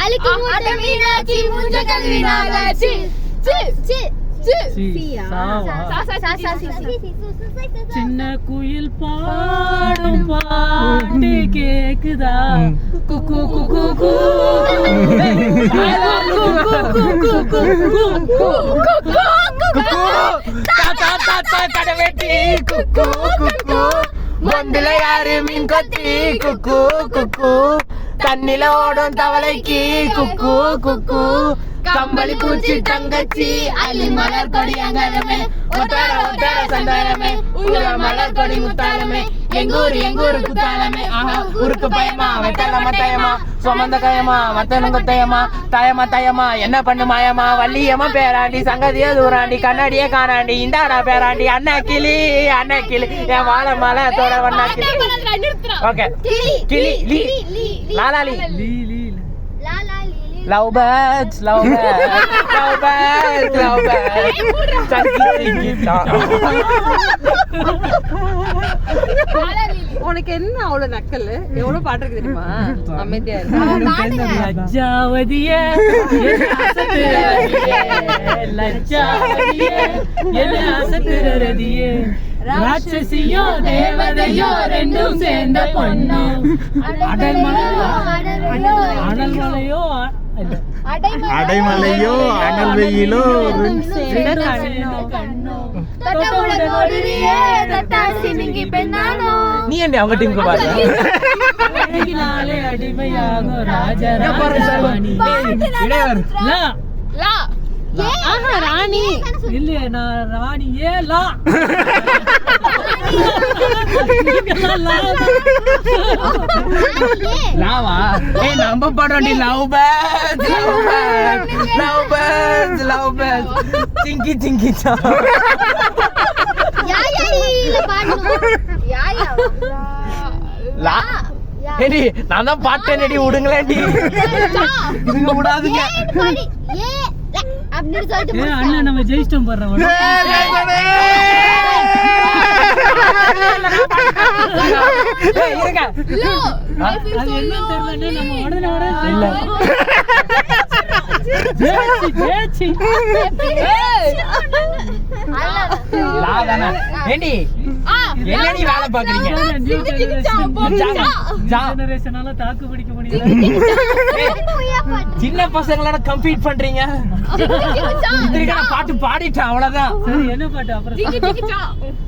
அலிக்கு மூத்த மீனாட்சி மூஞ்ச கல்வி நாளாச்சி சின்ன குயில் பாடும் பாட்டு கேக்குதா குக்கு குக்கு கடவேட்டி குக்கு குக்கு மந்தில யாரு மீன் கொத்தி குக்கு குக்கு தண்ணில ஓடும் தவளைக்கு குக்கு குக்கு கம்பளி பூச்சி தங்கச்சி அள்ளி மலர் கொடி அங்கரமே ஒட்டார ஒட்டார சந்தானமே ஊர மலர் கொடி முத்தாலமே எங்கூரு குத்தாலமே ஆஹா ஊருக்கு பயமா வெத்தலமா தயமா சுமந்த கயமா மத்தனுங்க தயமா தயமா என்ன பண்ணு மாயமா வள்ளியம்மா பேராண்டி சங்கதிய தூராண்டி கண்ணாடியே காணாண்டி இந்தாடா பேராண்டி அண்ணா கிளி என் வாழை மலை தோட வண்ணா கிளி ஓகே கிளி லாலாலி Love birds. உனக்கு என்ன அவ்வளவு நக்கல் எவ்வளவு பாட்டு இருக்கு தெரியுமா அமைதியா லஜ்ஜாவதியே என்ன அசத்துறதியே ராட்சசியோ தேவதையோ ரெண்டும் சேர்ந்த பொண்ணு அனல்மலையோ அடைமலையோ அனல் வெயிலோ நீ என்ன அவங்க டீமுக்கு பாரு அடிமையாகும் ராணி இல்லையே நான் ராணி ஏலா லாவா ஏய் நம்ம பாடுறோம் லவ் பேர்ட்ஸ் சிங்கி லா ஏடி நான் தான் பாட்டேனடி விடுங்களேன்டி இதுங்க விடாதுங்க அப்படின்னு சொல்லிட்டு அண்ணா நம்ம ஜெயிச்சிட்டோம் பாரு இருங்க அது என்ன தெரியல நம்ம உடனே இல்ல ஜெயிச்சி ஏண்டி என்னடி வேலை பாக்குறீங்க ஜெனரேஷனால தாக்கு பிடிக்க முடியல சின்ன பசங்களோட கம்பீட் பண்றீங்க பாட்டு பாடிட்டேன் அவ்வளவுதான். என்ன பாட்டு அப்புறம்